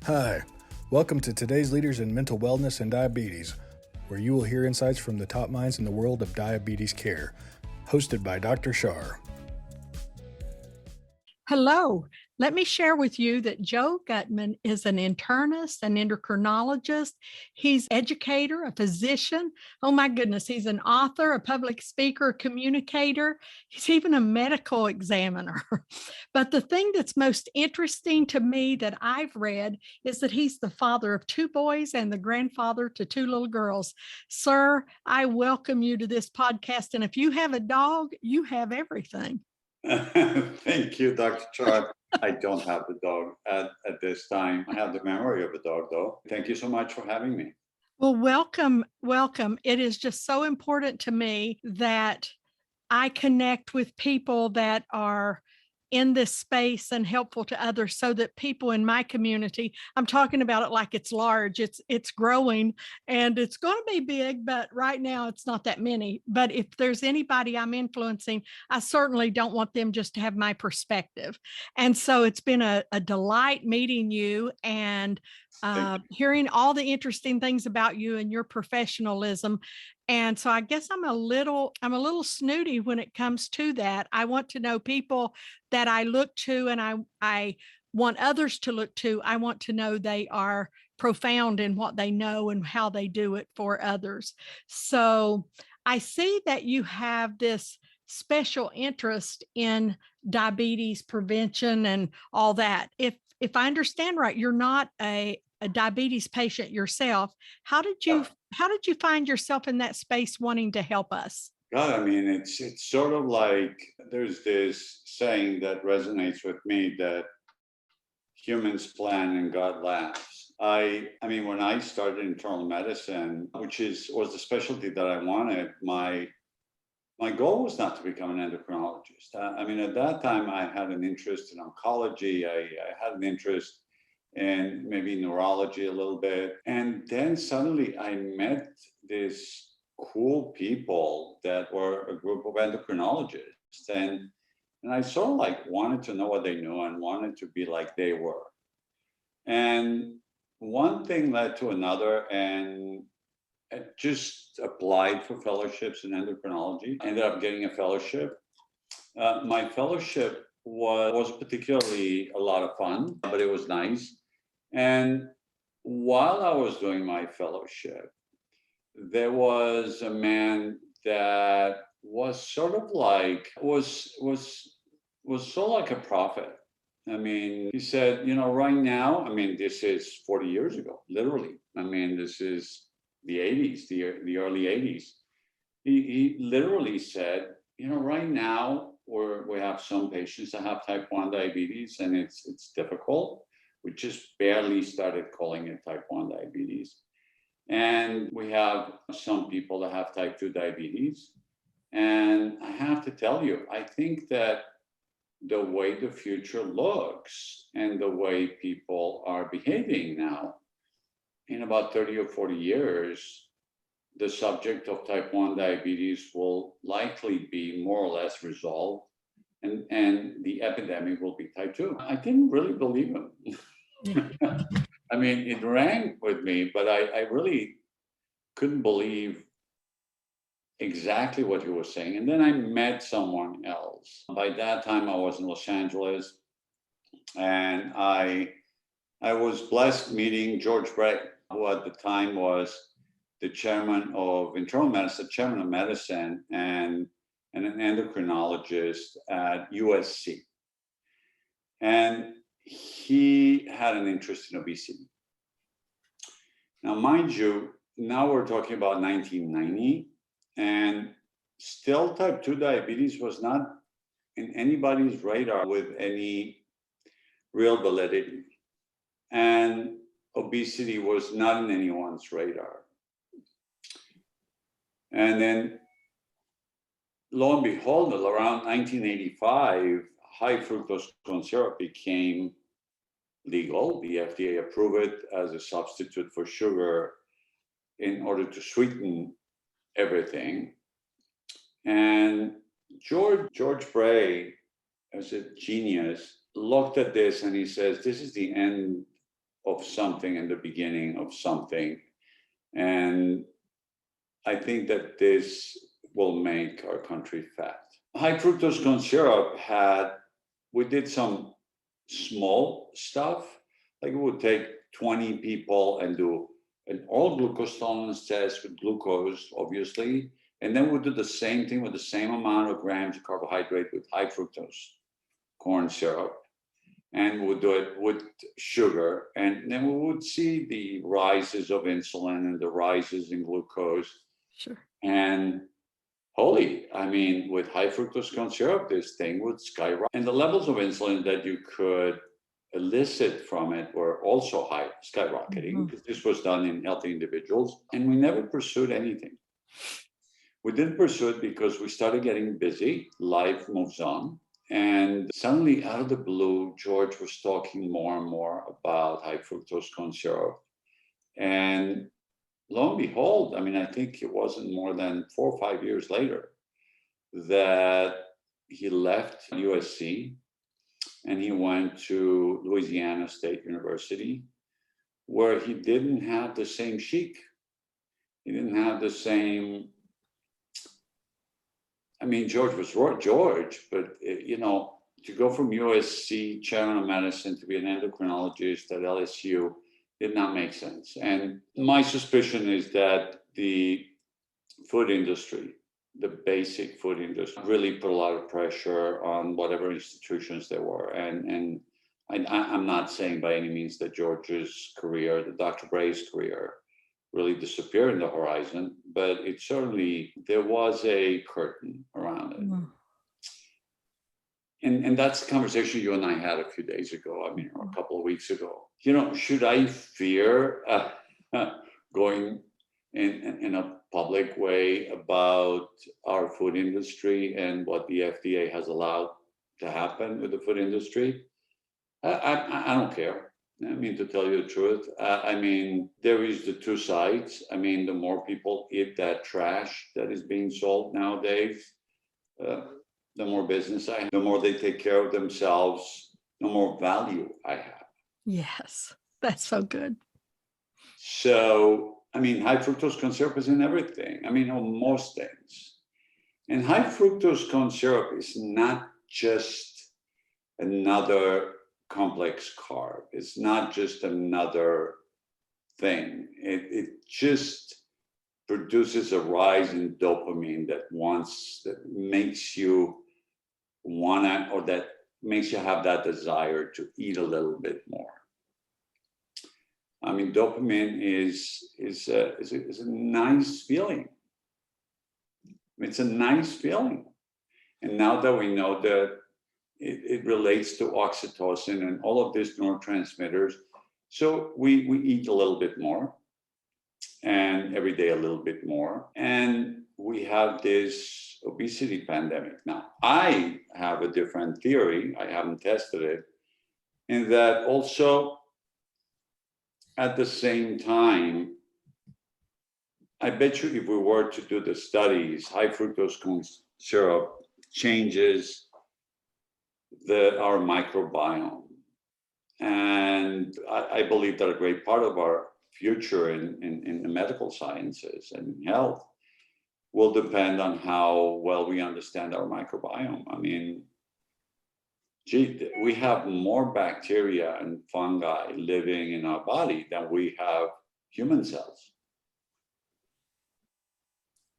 Hi, welcome to today's Leaders in Mental Wellness and Diabetes, where you will hear insights from the top minds in the world of diabetes care. Hosted by Dr. Char. Hello. Let me share with you that Joe Gutman is an internist, an endocrinologist. He's an educator, a physician. Oh my goodness, he's an author, a public speaker, a communicator. He's even a medical examiner. But the thing that's most interesting to me that I've read is that he's the father of 2 boys and the grandfather to 2 little girls. Sir, I welcome you to this podcast. And if you have a dog, you have everything. Thank you, Dr. Char. I don't have the dog at this time. I have the memory of a dog, though. Thank you so much for having me. Well, welcome. It is just so important to me that I connect with people that are in this space and helpful to others so that people in my community, I'm talking about it like it's large, it's growing and it's going to be big, but right now it's not that many. But if there's anybody I'm influencing, I certainly don't want them just to have my perspective. And so it's been a delight meeting you and hearing all the interesting things about you and your professionalism. And so I guess I'm a little snooty when it comes to that. I want to know people that I look to and I want others to look to. I want to know they are profound in what they know and how they do it for others. So I see that you have this special interest in diabetes prevention and all that. If I understand right, you're not a diabetes patient yourself. How did you find yourself in that space wanting to help us? God, I mean, it's sort of like there's this saying that resonates with me that humans plan and God laughs. I mean, when I started internal medicine, which was the specialty that I wanted, my goal was not to become an endocrinologist. I mean, at that time, I had an interest in oncology. I had an interest and maybe neurology a little bit. And then suddenly I met these cool people that were a group of endocrinologists. And I sort of like wanted to know what they knew and wanted to be like they were. And one thing led to another, and I just applied for fellowships in endocrinology. Ended up getting a fellowship. My fellowship was particularly a lot of fun, but it was nice. And while I was doing my fellowship, there was a man that was sort of like was sort of like a prophet. I mean, he said, right now, I mean, this is 40 years ago, literally. I mean, this is the 80s, the early 80s. He literally said, right now we have some patients that have type 1 diabetes and it's difficult. We just barely started calling it type 1 diabetes. And we have some people that have type 2 diabetes. And I have to tell you, I think that the way the future looks and the way people are behaving now, in about 30 or 40 years, the subject of type 1 diabetes will likely be more or less resolved. And the epidemic will be type 2. I didn't really believe him. I mean, it rang with me, but I really couldn't believe exactly what he was saying. And then I met someone else. By that time, I was in Los Angeles, and I was blessed meeting George Bray, who at the time was the chairman of internal medicine, chairman of medicine, and an endocrinologist at USC. And he had an interest in obesity. Now, mind you, now we're talking about 1990, and still type 2 diabetes was not in anybody's radar with any real validity. And obesity was not in anyone's radar. And then, lo and behold, around 1985, high fructose corn syrup became legal. The FDA approved it as a substitute for sugar in order to sweeten everything. And George Bray, as a genius, looked at this and he says, this is the end of of something and the beginning of something. And I think that this will make our country fat. High fructose corn syrup we did some small stuff, like we would take 20 people and do an all glucose tolerance test with glucose, obviously. And then we'll do the same thing with the same amount of grams of carbohydrate with high fructose corn syrup. And we'll do it with sugar. And then we would see the rises of insulin and the rises in glucose. Sure. And with high fructose corn syrup, this thing would skyrocket. And the levels of insulin that you could elicit from it were also high, skyrocketing, because this was done in healthy individuals. And we never pursued anything. We didn't pursue it because we started getting busy, life moves on. And suddenly, out of the blue, George was talking more and more about high fructose corn syrup. And lo and behold, I think it wasn't more than 4 or 5 years later that he left USC and he went to Louisiana State University, where he didn't have the same chic. He didn't have the same. George was George, but to go from USC chairman of medicine to be an endocrinologist at LSU did not make sense. And my suspicion is that the food industry, the basic food industry, really put a lot of pressure on whatever institutions there were. And I'm not saying by any means that George's career, the Dr. Bray's career, really disappeared in the horizon, but it certainly, there was a curtain around it. Mm. And that's the conversation you and I had a few days ago, or a couple of weeks ago. Should I fear going in a public way about our food industry and what the FDA has allowed to happen with the food industry? I don't care. To tell you the truth, there is the two sides. The more people eat that trash that is being sold nowadays, the more business I have, the more they take care of themselves, the more value I have. Yes, that's so good. So, high fructose corn syrup is in everything. On most things. And high fructose corn syrup is not just another complex carb. It's not just another thing. It just produces a rise in dopamine that makes you wanna, or that makes you have that desire to eat a little bit more. Dopamine is a nice feeling. It's a nice feeling. And now that we know that it relates to oxytocin and all of these neurotransmitters. So we eat a little bit more, and every day a little bit more. And we have this obesity pandemic. Now, I have a different theory. I haven't tested it. In that also, at the same time, I bet you if we were to do the studies, high fructose corn syrup changes our microbiome. And I believe that a great part of our future in the medical sciences and health will depend on how well we understand our microbiome. We have more bacteria and fungi living in our body than we have human cells.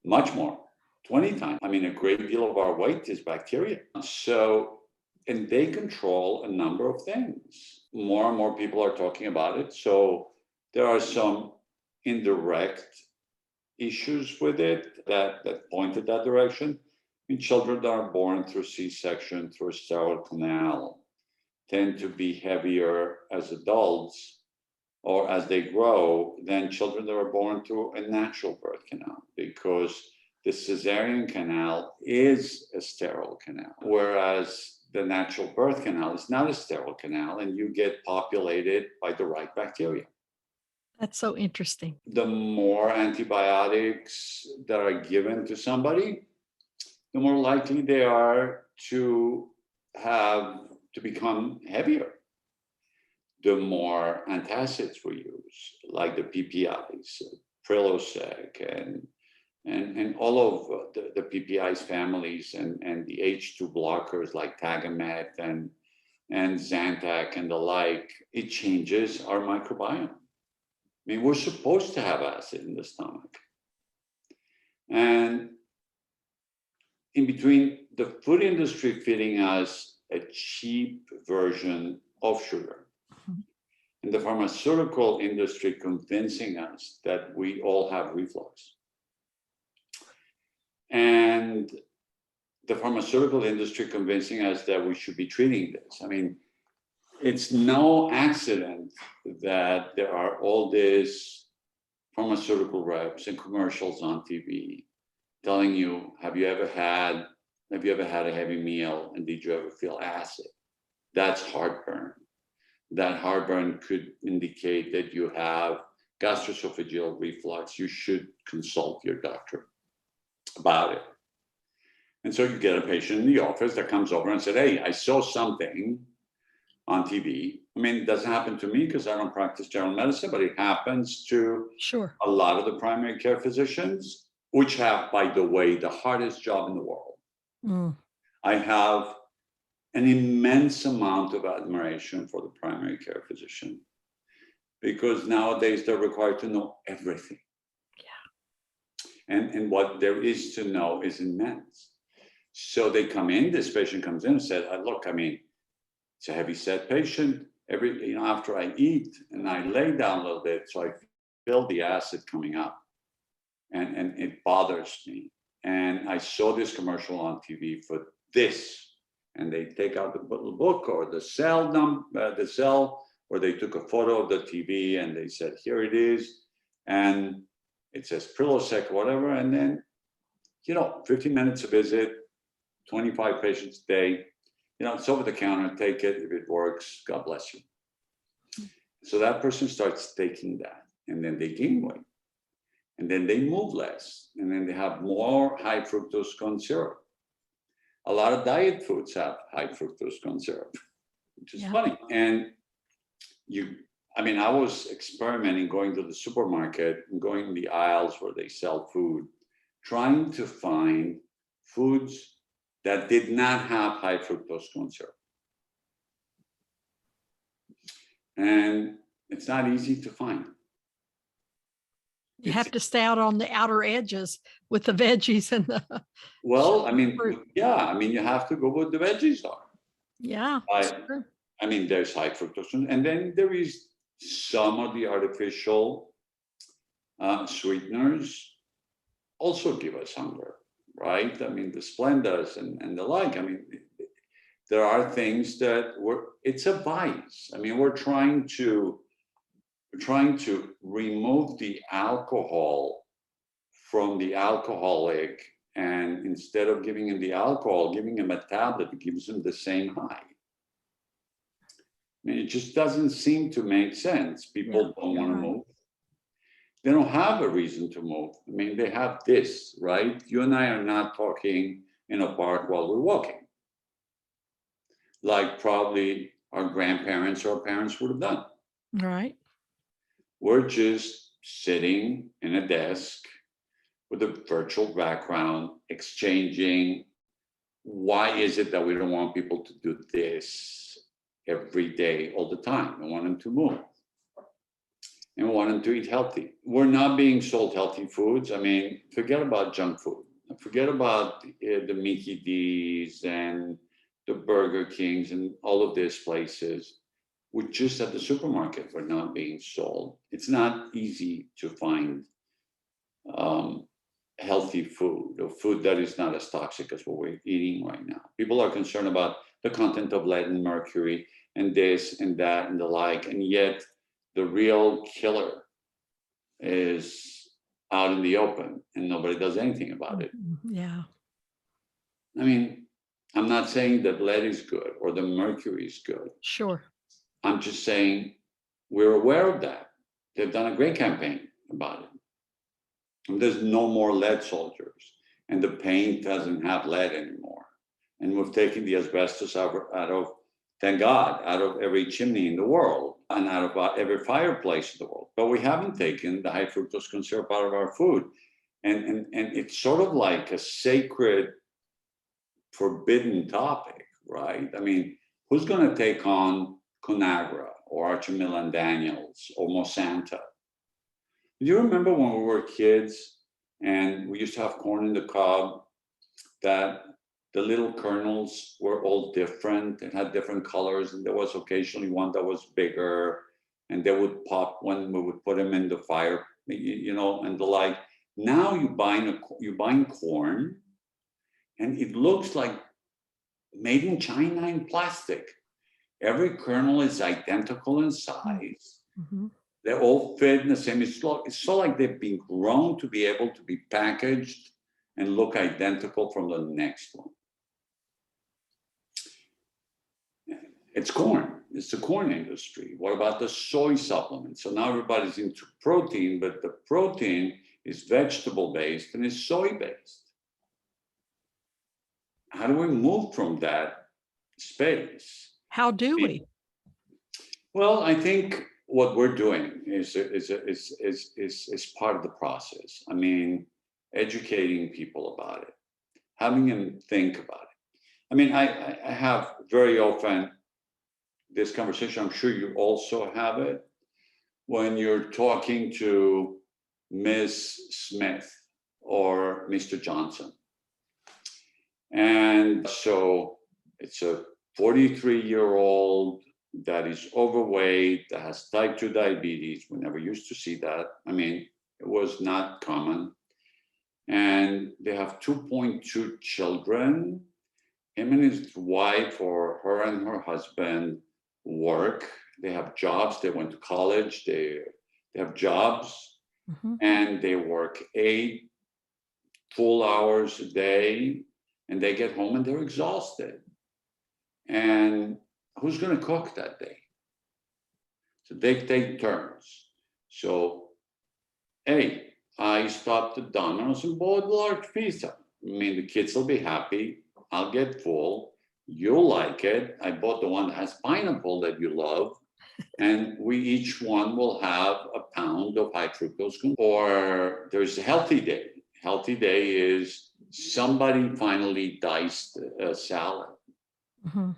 Much more, 20 times. A great deal of our weight is bacteria. And they control a number of things. More and more people are talking about it. So there are some indirect issues with it that point in that direction. Children that are born through C-section, through a sterile canal, tend to be heavier as adults or as they grow than children that are born through a natural birth canal, because the cesarean canal is a sterile canal, whereas the natural birth canal is not a sterile canal, and you get populated by the right bacteria. That's so interesting. The more antibiotics that are given to somebody, the more likely they are to become heavier. the more antacids we use, like the PPIs, Prilosec, and all of the PPIs families, and the H2 blockers like Tagamet and Zantac and the like, it changes our microbiome. I mean, we're supposed to have acid in the stomach. And in between the food industry feeding us a cheap version of sugar, and the pharmaceutical industry convincing us that we all have reflux, and the pharmaceutical industry convincing us that we should be treating this. I mean, it's no accident that there are all these pharmaceutical reps and commercials on TV telling you, have you ever had a heavy meal, and did you ever feel acid? That's heartburn. That heartburn could indicate that you have gastroesophageal reflux. You should consult your doctor about it. And so you get a patient in the office that comes over and said, hey, I saw something on TV. I mean, it doesn't happen to me because I don't practice general medicine, but it happens to a lot of the primary care physicians, which have, by the way, the hardest job in the world. I have an immense amount of admiration for the primary care physician, because nowadays they're required to know everything. And what there is to know is immense. So they come in, this patient comes in and said, look, I mean, it's a heavy set patient. After I eat and I lay down a little bit, so I feel the acid coming up, and it bothers me. And I saw this commercial on TV for this, and they take out the book or the cell where they took a photo of the TV and they said, here it is, and it says Prilosec, whatever, and then 15 minutes a visit, 25 patients a day. It's over the counter, take it. If it works, God bless you. So that person starts taking that, and then they gain weight, and then they move less, and then they have more high fructose corn syrup. A lot of foods have high fructose corn syrup, which is funny. And I was experimenting, going to the supermarket and going in the aisles where they sell food, trying to find foods that did not have high fructose corn syrup. And it's not easy to find. You have to stay out on the outer edges with the veggies and the. Well, you have to go where the veggies are. Yeah. Sure. There's high fructose, and then there is some of the artificial sweeteners also give us hunger, right? The Splendas and the like. There are things that it's a vice. We're trying to remove the alcohol from the alcoholic, and instead of giving him the alcohol, giving him a tablet that gives him the same high. It just doesn't seem to make sense. People don't want to move. They don't have a reason to move. They have this, right? You and I are not talking in a park while we're walking, like probably our grandparents or parents would have done. Right. We're just sitting in a desk with a virtual background, exchanging. Why is it that we don't want people to do this every day, all the time? We want them to move. And we want them to eat healthy. We're not being sold healthy foods. Forget about junk food. Forget about the Mickey D's and the Burger Kings and all of these places. We're just at the supermarket. We're not being sold. It's not easy to find healthy food, or food that is not as toxic as what we're eating right now. People are concerned about the content of lead and mercury and this and that and the like, and yet the real killer is out in the open and nobody does anything about it. Yeah. I'm not saying that lead is good or the mercury is good. Sure. I'm just saying we're aware of that. They've done a great campaign about it. And there's no more lead soldiers, and the paint doesn't have lead anymore. And we've taken the asbestos out of, thank God, out of every chimney in the world. and out of every fireplace in the world. But we haven't taken the high fructose corn syrup out of our food. And it's sort of like a sacred, forbidden topic, right? I mean, who's going to take on Conagra or Archer Milan Daniels or Monsanto? Do you remember when we were kids and we used to have corn in the cob, that the little kernels were all different and had different colors, and there was occasionally one that was bigger, and they would pop when we would put them in the fire, and the like. Now you're buying corn, and it looks like made in China in plastic. Every kernel is identical in size. Mm-hmm. They all fit in the same. It's so like they've been grown to be able to be packaged and look identical from the next one. It's corn. It's the corn industry. What about the soy supplements? So now everybody's into protein, but the protein is vegetable-based and is soy-based. How do we move from that space? How do we? Well, I think what we're doing is part of the process. I mean, educating people about it, having them think about it. I mean, I have very often this conversation, I'm sure you also have it, when you're talking to Ms. Smith or Mr. Johnson. And so it's a 43-year-old that is overweight, that has type 2 diabetes. We never used to see that. I mean, it was not common. And they have 2.2 children. Him and his wife, or her and her husband, work. They have jobs. They went to college. They have jobs. Mm-hmm. And they work 8 full hours a day. And they get home and they're exhausted. And who's going to cook that day? So they take turns. So, hey, I stopped at Domino's and bought a large pizza. I mean, the kids will be happy. I'll get full. You'll like it. I bought the one that has pineapple that you love. And we each one will have a pound of high fructose corn. Or there's a healthy day. Healthy day is somebody finally diced a salad. Mm-hmm.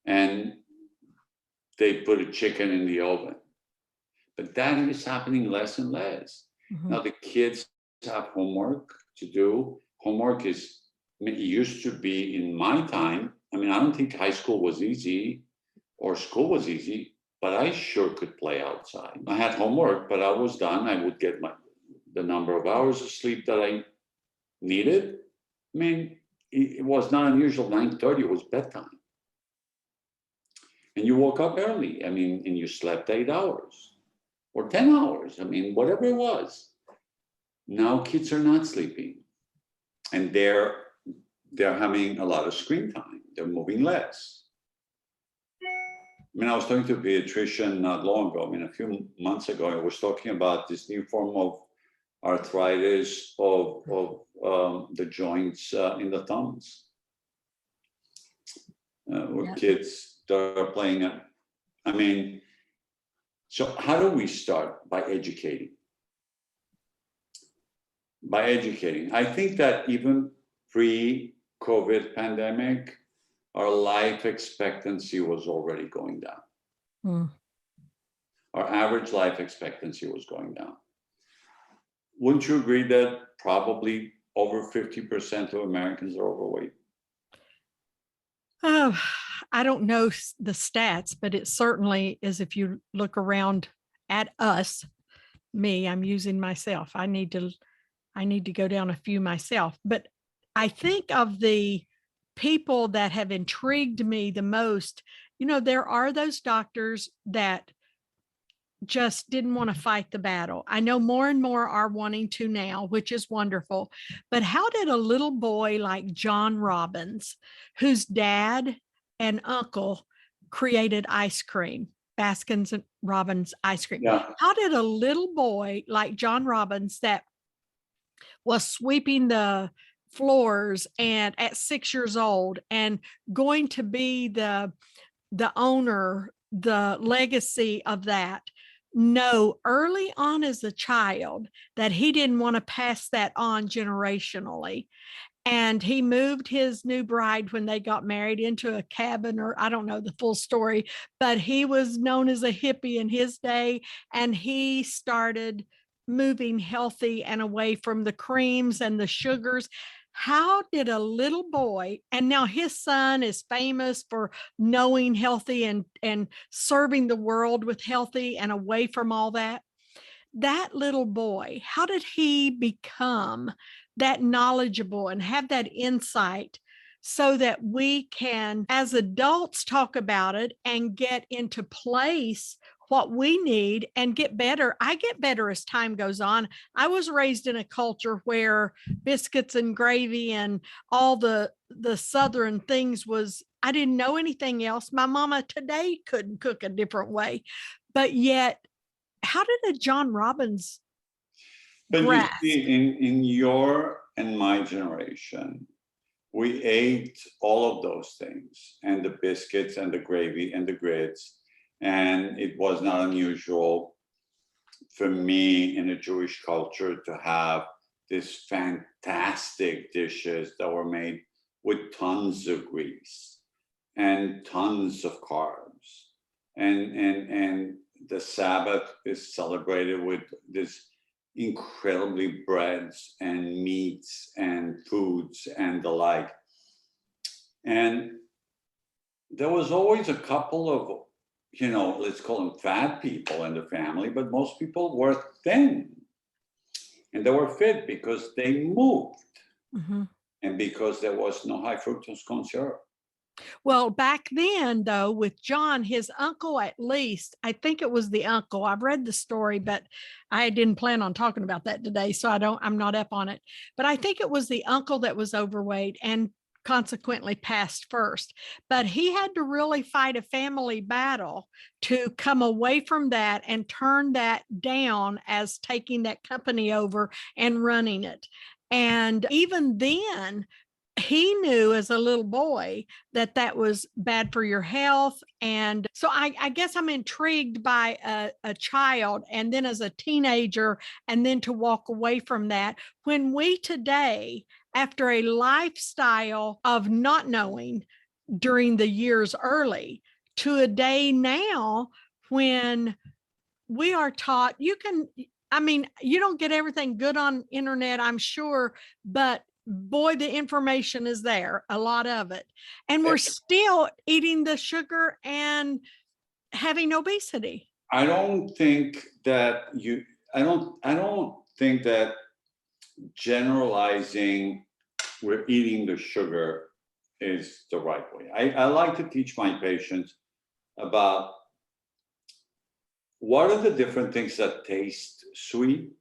And they put a chicken in the oven. But that is happening less and less. Mm-hmm. Now the kids have homework to do. Homework it used to be in my time. I mean, I don't think high school was easy or school was easy, but I sure could play outside. I had homework, but I was done. I would get the number of hours of sleep that I needed. I mean, it was not unusual. 9:30 was bedtime. And you woke up early. I mean, and you slept 8 hours or 10 hours. I mean, whatever it was. Now kids are not sleeping. And they're having a lot of screen time. They're moving less. I mean, I was talking to a pediatrician not long ago. I mean, a few months ago, I was talking about this new form of arthritis of the joints in the thumbs. Where kids that are playing it. I mean, so how do we start? By educating. By educating. I think that even pre-COVID pandemic, our life expectancy was already going down. Mm. Our average life expectancy was going down. Wouldn't you agree that probably over 50% of Americans are overweight? I don't know the stats, but it certainly is. If you look around at us, I'm using myself. I need to go down a few myself. But I think of the people that have intrigued me the most, there are those doctors that just didn't want to fight the battle. I know more and more are wanting to now, which is wonderful. But how did a little boy like John Robbins, whose dad and uncle created ice cream, Baskin's and Robbins ice cream. Yeah. How did a little boy like John Robbins that was sweeping the floors and at 6 years old and going to be the owner the legacy of that, know early on as a child that he didn't want to pass that on generationally. And he moved his new bride when they got married into a cabin, or I don't know the full story, but he was known as a hippie in his day. And he started moving healthy and away from the creams and the sugars. How did a little boy, and now his son is famous for knowing healthy and serving the world with healthy and away from all that. That little boy, how did he become that knowledgeable and have that insight so that we can, as adults, talk about it and get into place what we need and get better? I get better as time goes on. I was raised in a culture where biscuits and gravy and all the Southern things was, I didn't know anything else. My mama today couldn't cook a different way, but yet how did a John Robbins But you grasp? see, in your and my generation, we ate all of those things, and the biscuits and the gravy and the grits. And it was not unusual for me in a Jewish culture to have these fantastic dishes that were made with tons of grease and tons of carbs. And the Sabbath is celebrated with this incredibly breads and meats and foods and the like. And there was always a couple of, let's call them fat people in the family, but most people were thin. And they were fit because they moved, Mhm. and because there was no high fructose corn syrup. Well, back then, though, with John, his uncle, at least, I think it was the uncle. I've read the story, but I didn't plan on talking about that today. So I'm not up on it. But I think it was the uncle that was overweight and consequently passed first. But he had to really fight a family battle to come away from that and turn that down as taking that company over and running it. And even then, he knew as a little boy that that was bad for your health. And so I guess I'm intrigued by a child and then as a teenager, and then to walk away from that. When we today, after a lifestyle of not knowing during the years early, to a day now when we are taught, you don't get everything good on internet, I'm sure, but boy, the information is there, a lot of it. And we're still eating the sugar and having obesity. I don't think that generalizing we're eating the sugar is the right way. I like to teach my patients about what are the different things that taste sweet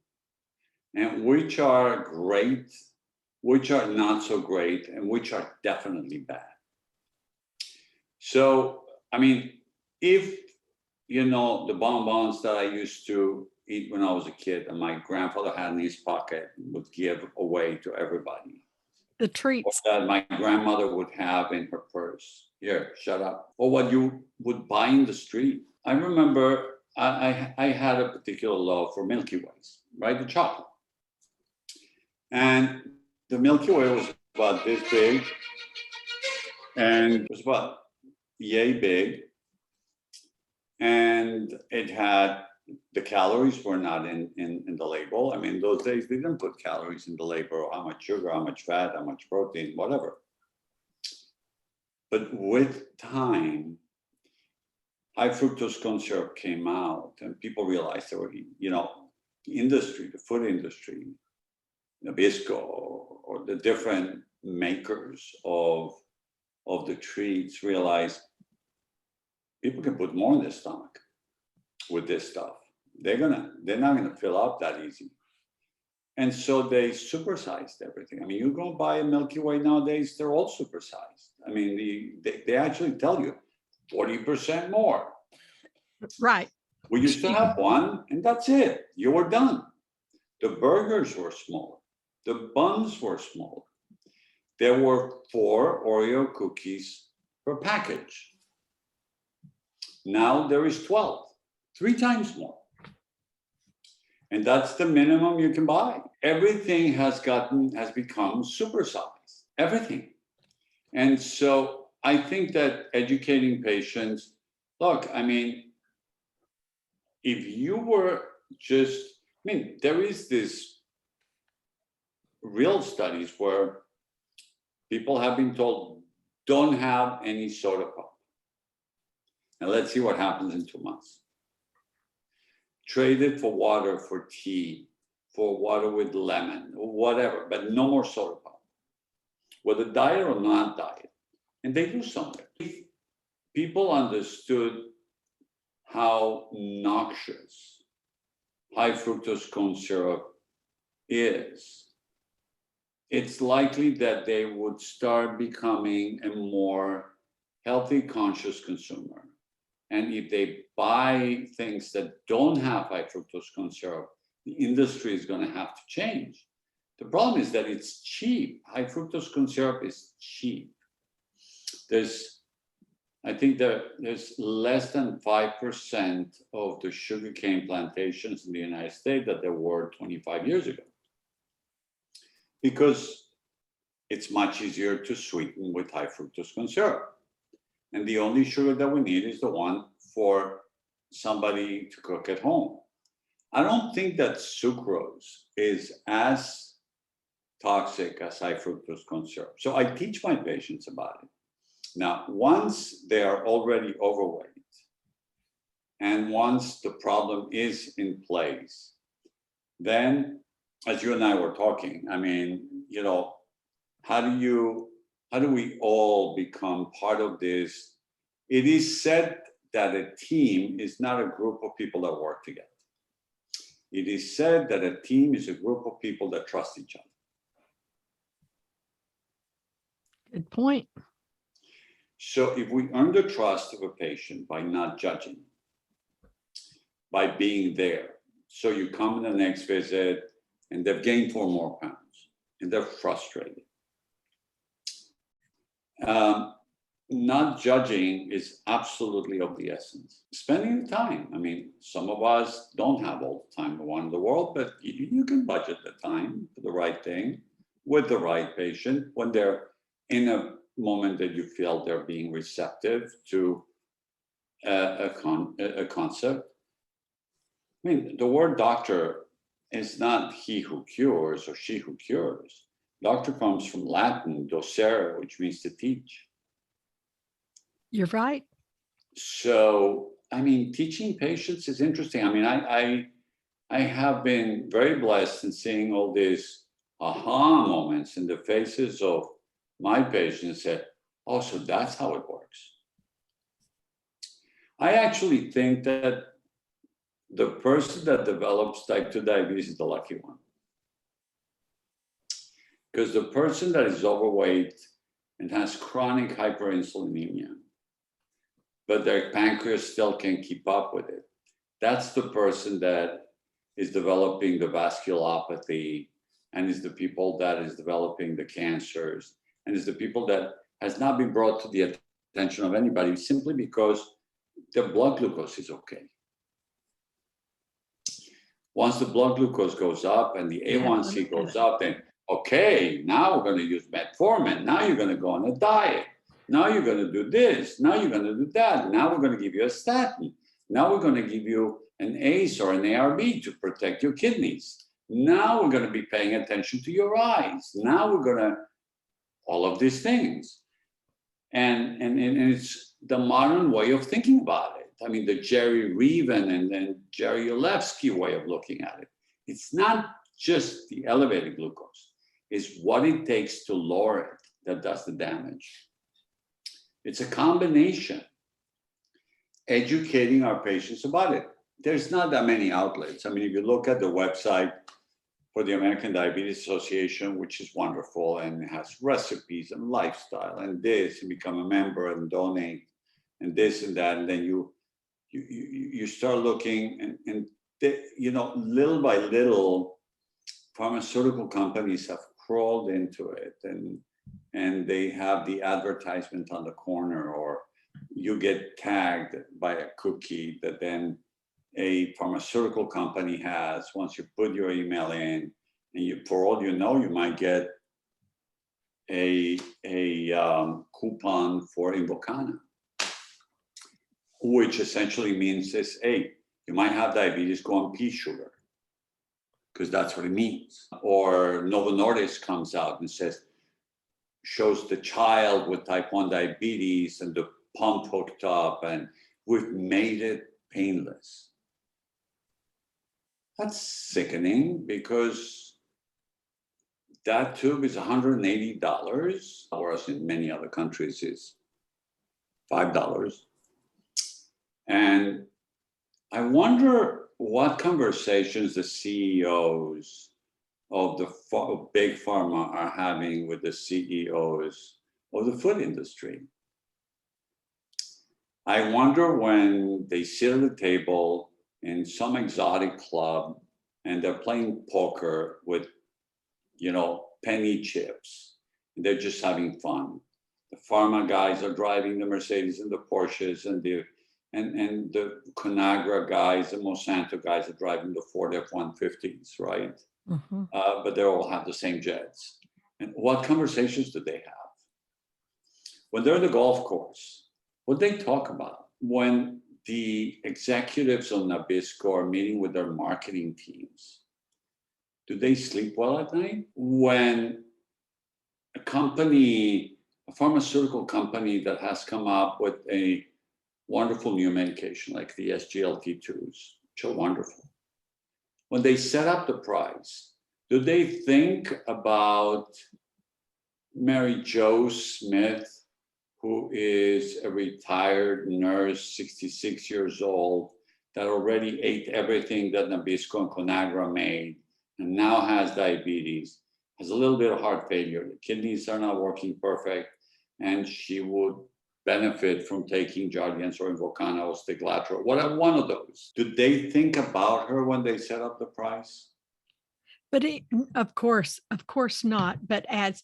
and which are great, which are not so great, and which are definitely bad. So, if the bonbons that I used to eat when I was a kid and my grandfather had in his pocket would give away to everybody. The treats that my grandmother would have in her purse. Here, shut up. Or what you would buy in the street. I remember I had a particular love for Milky Ways, right? The chocolate. And the Milky Way was about this big, and it was about yay big. And it had, the calories were not in the label. Those days they didn't put calories in the label, how much sugar, how much fat, how much protein, whatever. But with time, high fructose corn syrup came out, and people realized there were, industry, the food industry, Nabisco, or the different makers of the treats realized people can put more in their stomach with this stuff. They're not gonna fill up that easy. And so they supersized everything. You go buy a Milky Way nowadays, they're all supersized. They actually tell you 40% more. right. We used to have one, and that's it. You were done. The burgers were smaller. The buns were smaller. There were 4 Oreo cookies per package. Now there is 12, 3 times more. And that's the minimum you can buy. Everything has become supersized, everything. And so I think that educating patients, look, I mean, if you were just, I mean, there is this real studies where people have been told, don't have any soda pop. Now let's see what happens in 2 months. Trade it for water, for tea, for water with lemon, or whatever, but no more soda pop. Whether diet or not diet. And they do something. If people understood how noxious high fructose corn syrup is, it's likely that they would start becoming a more healthy, conscious consumer. And if they buy things that don't have high fructose corn syrup, the industry is going to have to change. The problem is that it's cheap. High fructose corn syrup is cheap. I think there's less than 5% of the sugarcane plantations in the United States that there were 25 years ago. Because it's much easier to sweeten with high fructose corn syrup. And the only sugar that we need is the one for somebody to cook at home. I don't think that sucrose is as toxic as high fructose corn syrup. So I teach my patients about it. Now, once they are already overweight, and once the problem is in place, then, as you and I were talking, I mean, you know, how do we all become part of this? It is said that a team is not a group of people that work together. It is said that a team is a group of people that trust each other. Good point. So if we earn the trust of a patient by not judging, by being there, so you come in the next visit and they've gained 4 more pounds and they're frustrated. Not judging is absolutely of the essence. Spending the time. I mean, some of us don't have all the time we want in the world, but you can budget the time for the right thing with the right patient when they're in a moment that you feel they're being receptive to a concept. I mean, the word doctor is not he who cures or she who cures. Doctor comes from Latin, docere, which means to teach. You're right. So, I mean, teaching patients is interesting. I mean, I have been very blessed in seeing all these aha moments in the faces of my patients said, oh, so that's how it works. I actually think that the person that develops type 2 diabetes is the lucky one. Because the person that is overweight and has chronic hyperinsulinemia, but their pancreas still can keep up with it, that's the person that is developing the vasculopathy and is the people that is developing the cancers and is the people that has not been brought to the attention of anybody simply because their blood glucose is okay. Once the blood glucose goes up and the A1C goes up, then okay, now we're going to use metformin. Now you're going to go on a diet. Now you're going to do this. Now you're going to do that. Now we're going to give you a statin. Now we're going to give you an ACE or an ARB to protect your kidneys. Now we're going to be paying attention to your eyes. Now we're going to, all of these things. And it's the modern way of thinking about it. I mean, the Jerry Reven and then Jerry Olevsky way of looking at it. It's not just the elevated glucose. It's what it takes to lower it that does the damage. It's a combination. Educating our patients about it. There's not that many outlets. I mean, if you look at the website for the American Diabetes Association, which is wonderful and has recipes and lifestyle and this, and become a member and donate and this and that, and then you start looking and they, you know, little by little, pharmaceutical companies have crawled into it and they have the advertisement on the corner or you get tagged by a cookie that then a pharmaceutical company has. Once you put your email in, and you, for all you know, you might get a coupon for Invocana, which essentially means this: hey, you might have diabetes, go on pea sugar, because that's what it means. Or Novo Nordisk comes out and says, shows the child with type 1 diabetes and the pump hooked up, and we've made it painless. That's sickening, because that tube is $180, whereas in many other countries is $5. And I wonder what conversations the CEOs of the big pharma are having with the CEOs of the food industry. I wonder when they sit at the table in some exotic club and they're playing poker with, you know, penny chips, and they're just having fun. The pharma guys are driving the Mercedes and the Porsches, and the Conagra guys, the Monsanto guys are driving the Ford F-150s, right? Mm-hmm. But they all have the same jets. And what conversations do they have? When they're at the golf course, what they talk about? When the executives on Nabisco are meeting with their marketing teams, do they sleep well at night? When a company, a pharmaceutical company that has come up with a wonderful new medication like the SGLT2s, which are wonderful, when they set up the price, do they think about Mary Jo Smith, who is a retired nurse, 66 years old, that already ate everything that Nabisco and Conagra made, and now has diabetes, has a little bit of heart failure, the kidneys are not working perfect, and she would benefit from taking Jardiance or Invocana or Stiglatro, whatever one of those? Do they think about her when they set up the price? But of course not. But as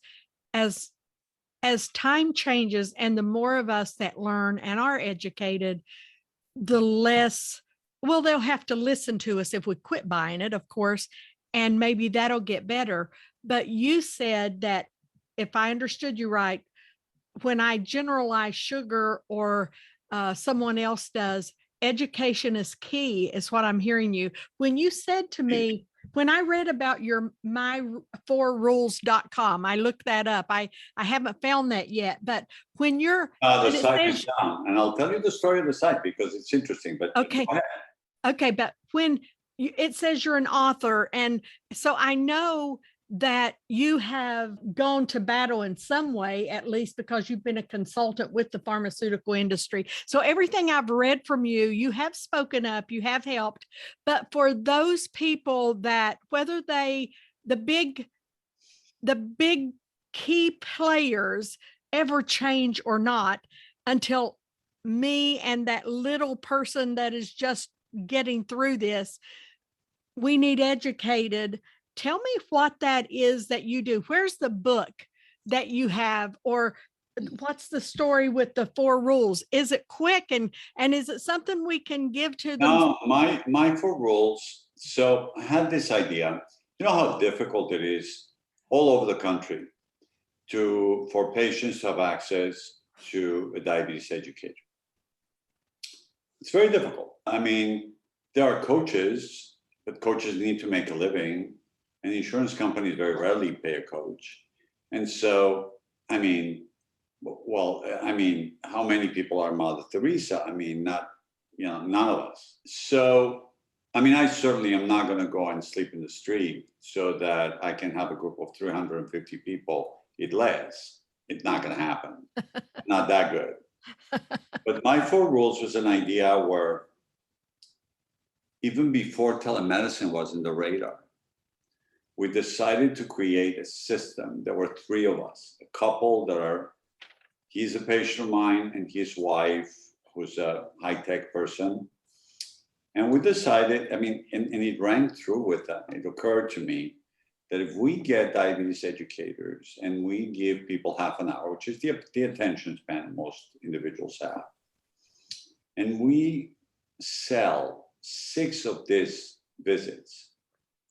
time changes and the more of us that learn and are educated, the less, well, they'll have to listen to us if we quit buying it, of course, and maybe that'll get better. But you said that, if I understood you right, when I generalize sugar or someone else does, education is key, is what I'm hearing you. When you said to me, when I read about your my4rules.com, I looked that up. I haven't found that yet, but when you're the site is down, and I'll tell you the story of the site because it's interesting. But okay, but when it says you're an author, and so I know that you have gone to battle in some way, at least because you've been a consultant with the pharmaceutical industry. So everything I've read from you, you have spoken up, you have helped. But for those people that, whether they, the big key players ever change or not, until me and that little person that is just getting through this, we need educated. Tell me what that is that you do. Where's the book that you have, or what's the story with the 4 rules? Is it quick, and is it something we can give to them? No, my 4 rules. So I had this idea. You know how difficult it is all over the country for patients to have access to a diabetes educator. It's very difficult. I mean, there are coaches, but coaches need to make a living. And insurance companies very rarely pay a coach. And so, I mean, how many people are Mother Teresa? I mean, none of us. So, I mean, I certainly am not going to go and sleep in the street so that I can have a group of 350 people eat less. It's not going to happen. Not that good. But my 4 rules was an idea where even before telemedicine was in the radar, we decided to create a system. There were 3 of us, a couple he's a patient of mine and his wife, who's a high-tech person. And we decided, I mean, and it rang through with that. It occurred to me that if we get diabetes educators and we give people half an hour, which is the attention span most individuals have, And we sell 6 of these visits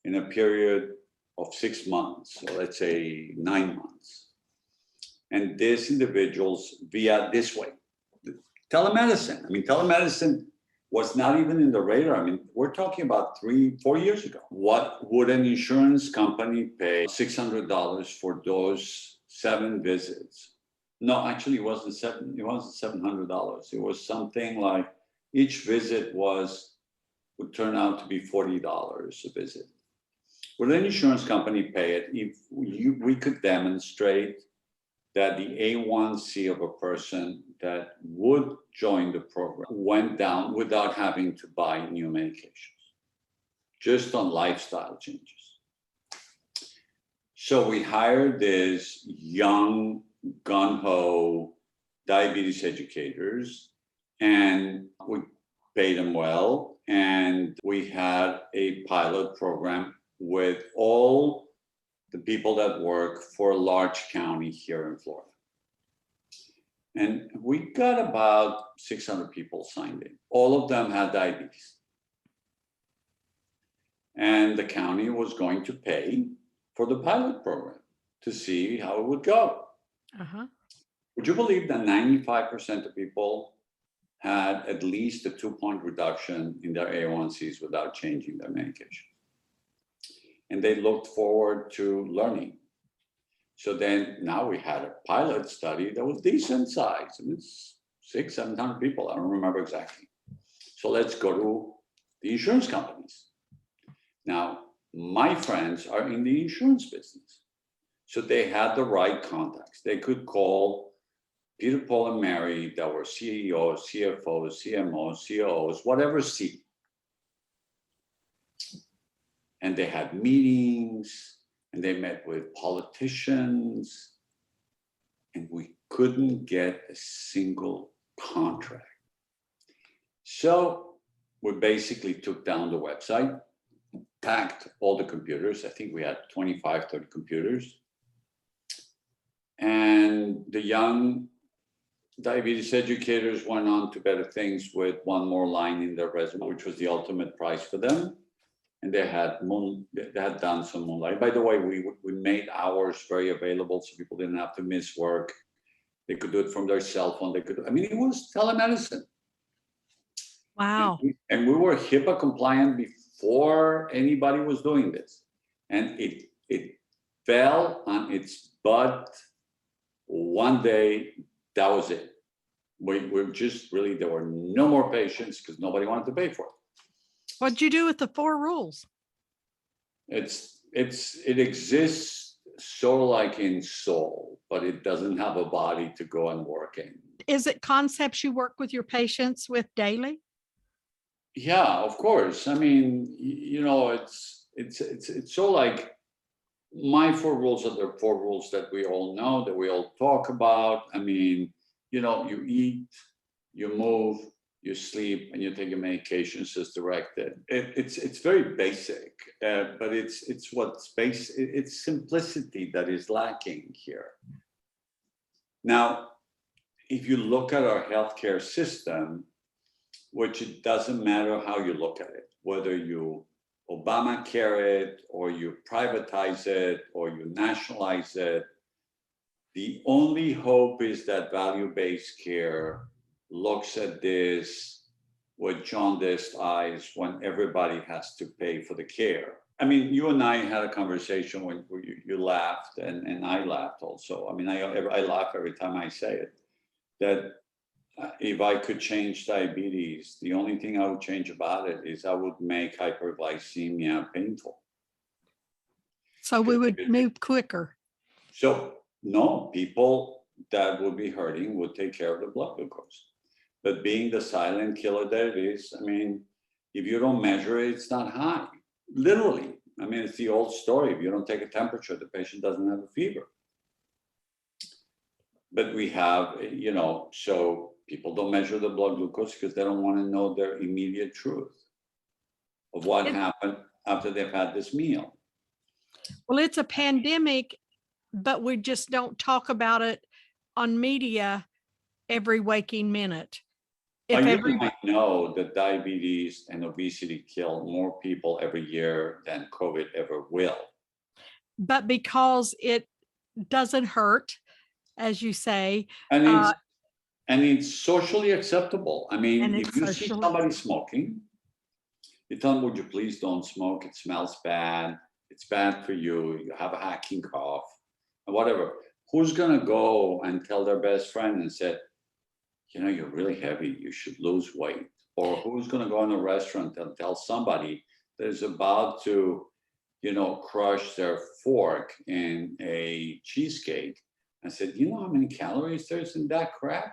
in a period of 6 months, so let's say 9 months. And these individuals via this way, telemedicine. I mean, telemedicine was not even in the radar. I mean, we're talking about 3-4 years ago. What would an insurance company pay $600 for those 7 visits? No, actually, it wasn't $700. It was something like each visit would turn out to be $40 a visit. Would an insurance company pay it if we could demonstrate that the A1C of a person that would join the program went down without having to buy new medications, just on lifestyle changes? So we hired this young, gung-ho diabetes educators, and we paid them well. And we had a pilot program with all the people that work for a large county here in Florida. And we got about 600 people signed in. All of them had diabetes. And the county was going to pay for the pilot program to see how it would go. Uh-huh. Would you believe that 95% of people had at least a 2-point reduction in their A1Cs without changing their medication? And they looked forward to learning. So then now we had a pilot study that was decent size. I mean, it's 600-700 people. I don't remember exactly. So let's go to the insurance companies. Now, my friends are in the insurance business. So they had the right contacts. They could call Peter, Paul, and Mary that were CEOs, CFOs, CMOs, COOs, whatever C. And they had meetings, and they met with politicians, and we couldn't get a single contract. So we basically took down the website, packed all the computers. I think we had 25, 30 computers. And the young diabetes educators went on to better things with one more line in their resume, which was the ultimate prize for them. And they had done some moonlight. By the way, we made hours very available so people didn't have to miss work. They could do it from their cell phone. It was telemedicine. Wow. And we were HIPAA compliant before anybody was doing this. And it fell on its butt one day. That was it. We're just really, there were no more patients because nobody wanted to pay for it. What'd you do with the 4 rules? It exists sort of like in soul, but it doesn't have a body to go and work in. Is it concepts you work with your patients with daily? Yeah, of course. I mean, it's so like my 4 rules are the 4 rules that we all know, that we all talk about. I mean, you eat, you move, you sleep, and you take your medications as directed. It's very basic, but it's what's basic. It's simplicity that is lacking here. Now, if you look at our healthcare system, which it doesn't matter how you look at it, whether you Obamacare it, or you privatize it, or you nationalize it, the only hope is that value-based care looks at this with jaundiced eyes when everybody has to pay for the care. I mean, you and I had a conversation when you laughed, and I laughed also. I mean, I laugh every time I say it, that if I could change diabetes, the only thing I would change about it is I would make hyperglycemia painful. So we would move quicker. So no, people that would be hurting would take care of the blood glucose. But being the silent killer that it is, I mean, if you don't measure it, it's not high. Literally. I mean, it's the old story. If you don't take a temperature, the patient doesn't have a fever. But we have, so people don't measure the blood glucose because they don't want to know their immediate truth of what happened after they've had this meal. Well, it's a pandemic, but we just don't talk about it on media every waking minute. If you every, might know that diabetes and obesity kill more people every year than COVID ever will. but because it doesn't hurt, as you say, And uh, it's socially acceptable. I mean, and if it's you see socially, somebody smoking, you tell them, would you please don't smoke? It smells bad. It's bad for you. You have a hacking cough, and whatever. Who's going to go and tell their best friend and say, you're really heavy, you should lose weight? Or who's going to go in a restaurant and tell somebody that is about to, crush their fork in a cheesecake and said, you know how many calories there's in that crap?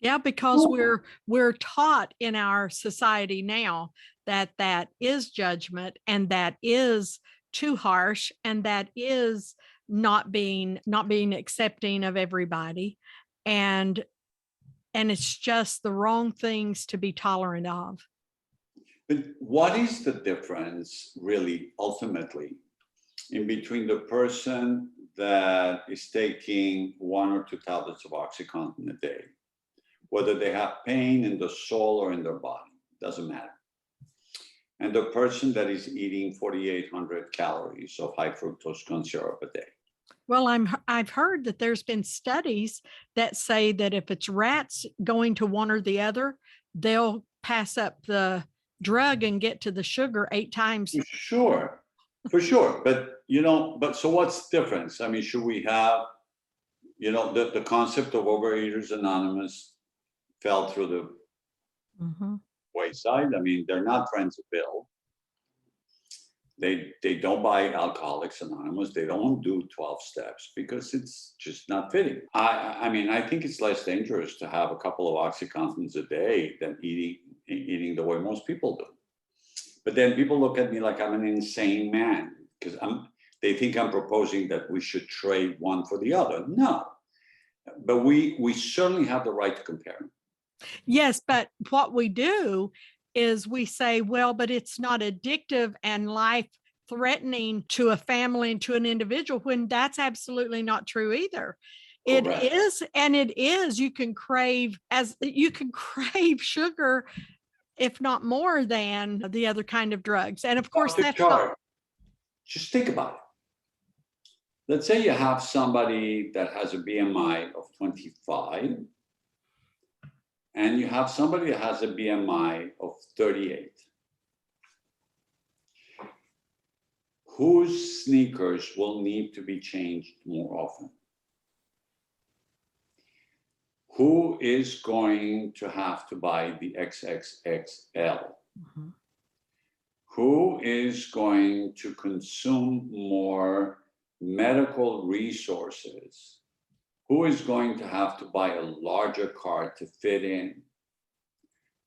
yeah, because we're taught in our society now that that is judgment, and that is too harsh, and that is not being accepting of everybody, and it's just the wrong things to be tolerant of. But what is the difference really ultimately in between the person that is taking 1 or 2 tablets of OxyContin a day, whether they have pain in the soul or in their body, doesn't matter, and the person that is eating 4,800 calories of high fructose corn syrup a day? Well, I've heard that there's been studies that say that if it's rats going to one or the other, they'll pass up the drug and get to the sugar 8 times. For sure. But so what's the difference? I mean, should we have, the concept of Overeaters Anonymous fell through the Mhm. wayside. I mean, they're not friends of Bill. They don't buy Alcoholics Anonymous. They don't do 12 steps because it's just not fitting. I mean, I think it's less dangerous to have a couple of OxyContins a day than eating the way most people do. But then people look at me like I'm an insane man because they think I'm proposing that we should trade one for the other. No, but we certainly have the right to compare. Yes, but what we do is we say, well, but it's not addictive and life threatening to a family and to an individual, when that's absolutely not true either. It Correct. is, and it is, you can crave sugar, if not more than the other kind of drugs. And of course, that's Char, just think about it. Let's say you have somebody that has a BMI of 25, and you have somebody that has a BMI of 38. Whose sneakers will need to be changed more often? Who is going to have to buy the XXXL? Mhm. Who is going to consume more medical resources? Who is going to have to buy a larger car to fit in?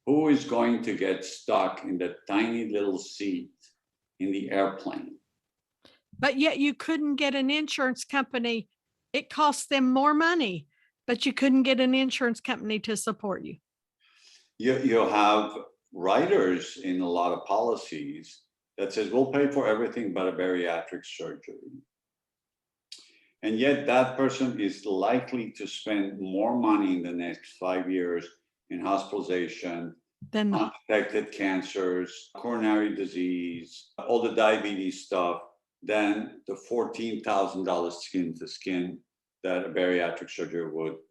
Who is going to get stuck in the tiny little seat in the airplane? But yet you couldn't get an insurance company. It costs them more money, but you couldn't get an insurance company to support you. You have writers in a lot of policies that says we'll pay for everything but a bariatric surgery. And yet that person is likely to spend more money in the next 5 years in hospitalization, Then undetected cancers, coronary disease, all the diabetes stuff, than the $14,000 skin to skin that a bariatric surgery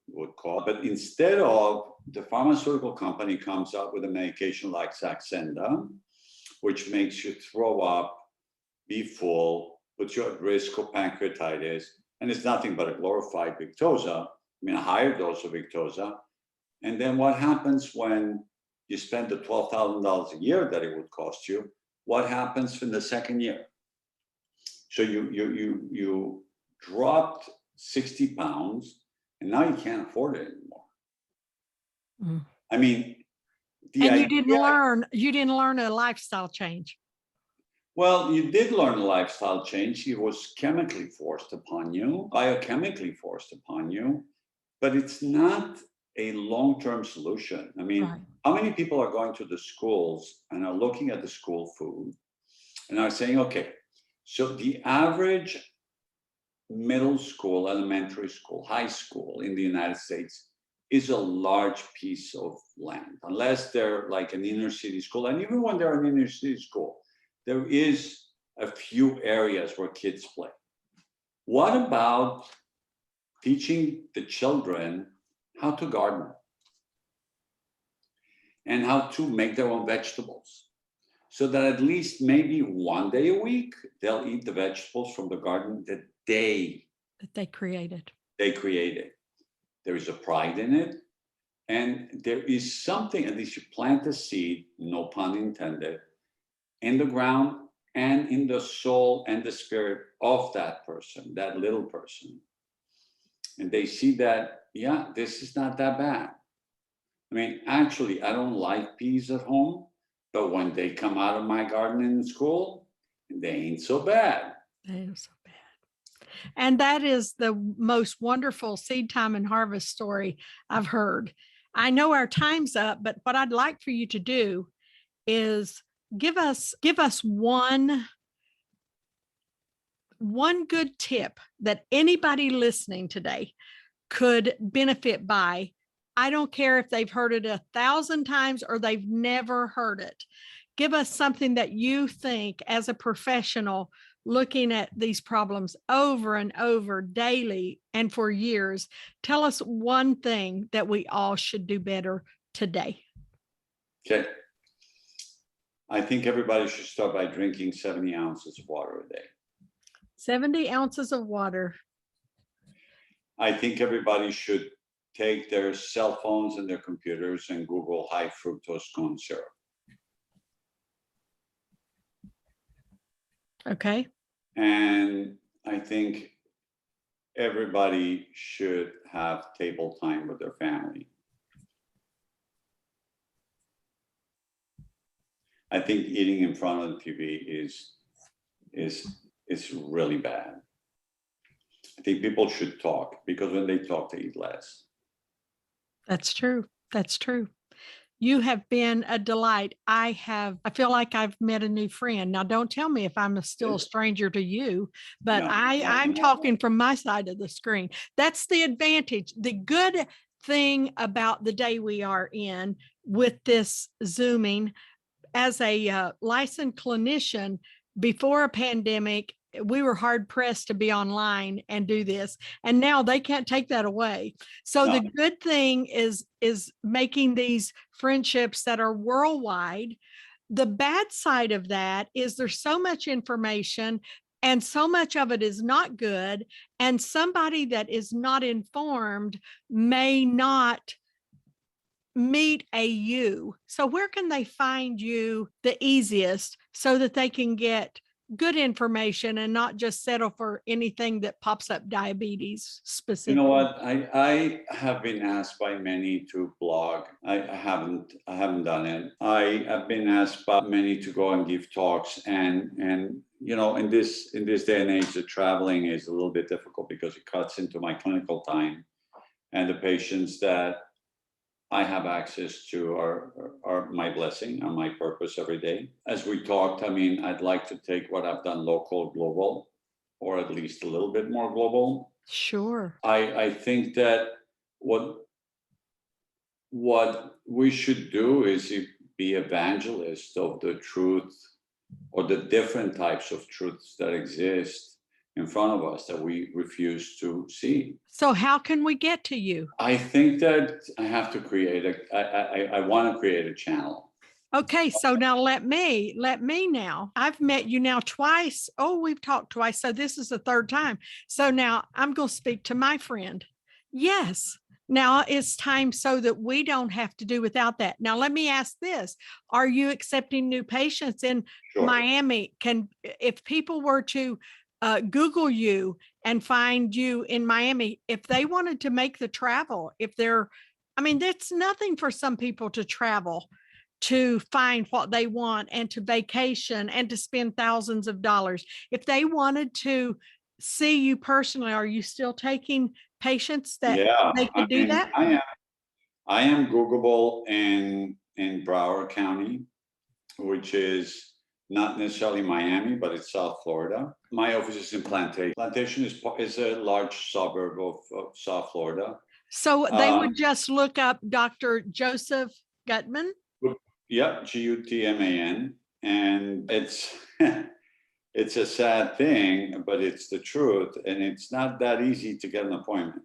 would cost. But instead of, the pharmaceutical company comes up with a medication like Saxenda, which makes you throw up, be full, puts you at risk of pancreatitis, and it's nothing but a glorified Victoza, a higher dose of Victoza. And then what happens when you spend the $12,000 a year that it would cost you? What happens in the second year? So you dropped 60 pounds, and now you can't afford it anymore. Mm. I mean, and you didn't learn a lifestyle change. Well, you did learn a lifestyle change. It was chemically forced upon you, biochemically forced upon you, but it's not a long-term solution. I mean, Right. How many people are going to the schools and are looking at the school food and are saying, okay, so the average middle school, elementary school, high school in the United States is a large piece of land, unless they're like an inner city school. And even when they're an inner city school, there is a few areas where kids play. What about teaching the children how to garden and how to make their own vegetables, so that at least maybe one day a week, they'll eat the vegetables from the garden that they created. There is a pride in it. And there is something, at least you plant a seed, no pun intended, in the ground and in the soul and the spirit of that person, that little person. And they see that, yeah, this is not that bad. I mean, actually, I don't like peas at home, but when they come out of my garden in school, they ain't so bad. They ain't so bad. And that is the most wonderful seed time and harvest story I've heard. I know our time's up, but what I'd like for you to do is give us one good tip that anybody listening today could benefit by. I don't care if they've heard it 1,000 times or they've never heard it. Give us something that you think, as a professional looking at these problems over and over daily and for years, tell us one thing that we all should do better today. Okay. I think everybody should start by drinking 70 ounces of water a day. 70 ounces of water. I think everybody should take their cell phones and their computers and Google high fructose corn syrup. Okay. And I think everybody should have table time with their family. I think eating in front of the TV is really bad. I think people should talk, because when they talk, they eat less. That's true. That's true. You have been a delight. I feel like I've met a new friend. Now, don't tell me if I'm still a stranger to you, but no, I'm talking from my side of the screen. That's the advantage. The good thing about the day we are in with this Zooming, as a licensed clinician before a pandemic, we were hard pressed to be online and do this. And now they can't take that away. So no. The good thing is making these friendships that are worldwide. The bad side of that is there's so much information and so much of it is not good. And somebody that is not informed may not meet a you. So where can they find you the easiest so that they can get good information and not just settle for anything that pops up diabetes specifically? You know what? I have been asked by many to blog. I haven't done it. I have been asked by many to go and give talks, and you know, in this day and age, the traveling is a little bit difficult because it cuts into my clinical time, and the patients that I have access to are my blessing and my purpose every day. As we talked, I mean, I'd like to take what I've done local, global, or at least a little bit more global. Sure. I think that what we should do is be evangelists of the truth, or the different types of truths that exist in front of us that we refuse to see. So how can we get to you? I think that I have to create I want to create a channel. Okay, so now let me now. I've met you now twice. Oh, we've talked twice. So this is the third time. So now I'm going to speak to my friend. Yes. Now it's time so that we don't have to do without that. Now, let me ask this. Are you accepting new patients in Miami? If people were to Google you and find you in Miami, if they wanted to make the travel, it's nothing for some people to travel to find what they want and to vacation and to spend thousands of dollars. If they wanted to see you personally, are you still taking patients that they could do that? I am Googleable in Broward County, which is not necessarily Miami, but it's South Florida. My office is in Plantation. Plantation is a large suburb of South Florida. So they would just look up Dr. Joseph Gutman. Yep, Gutman, and it's it's a sad thing, but it's the truth, and it's not that easy to get an appointment.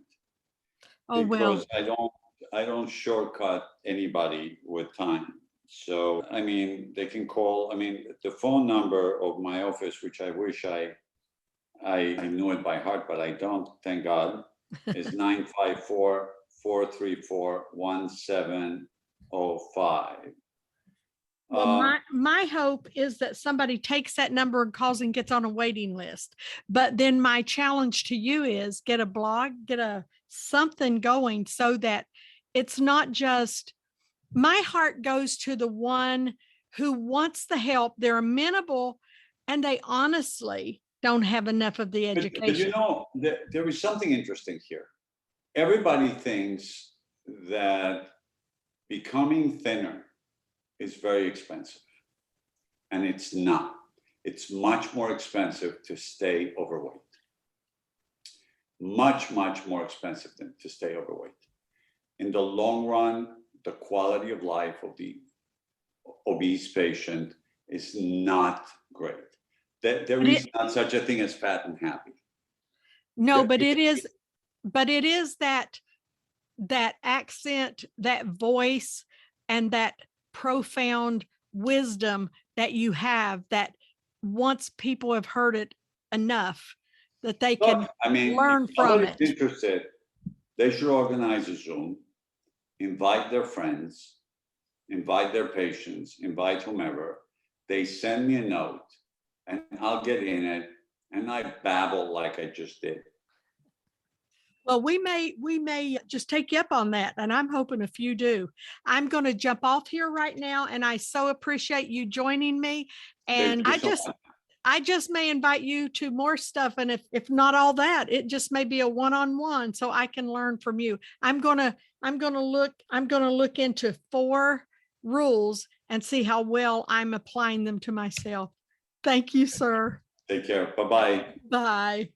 Oh, because well, I don't shortcut anybody with time. So I mean, they can call. I mean, the phone number of my office, which I wish I knew it by heart, but I don't. Thank God, is 954-434-1705. well, my hope is that somebody takes that number and calls and gets on a waiting list. But then my challenge to you is get a blog, get a something going so that it's not just my heart goes to the one who wants the help. They're amenable and they honestly don't have enough of the education. But you know, there is something interesting here. Everybody thinks that becoming thinner is very expensive, and it's not. It's much more expensive to stay overweight. Much more expensive than to stay overweight. In the long run, the quality of life of the obese patient is not great. There is not such a thing as fat and happy. No, but it is that accent, that voice, and that profound wisdom that you have, that once people have heard it enough that they can learn from it. Interested, they should organize a Zoom, invite their friends, invite their patients, invite whomever. They send me a note and I'll get in it and I babble like I just did. Well, we may just take you up on that, and I'm hoping a few do. I'm going to jump off here right now, and I so appreciate you joining me. And I just may invite you to more stuff, and if not all that, it just may be a one-on-one, so I can learn from you. I'm gonna look into 4 rules and see how well I'm applying them to myself. Thank you, sir. Take care. Bye-bye. Bye.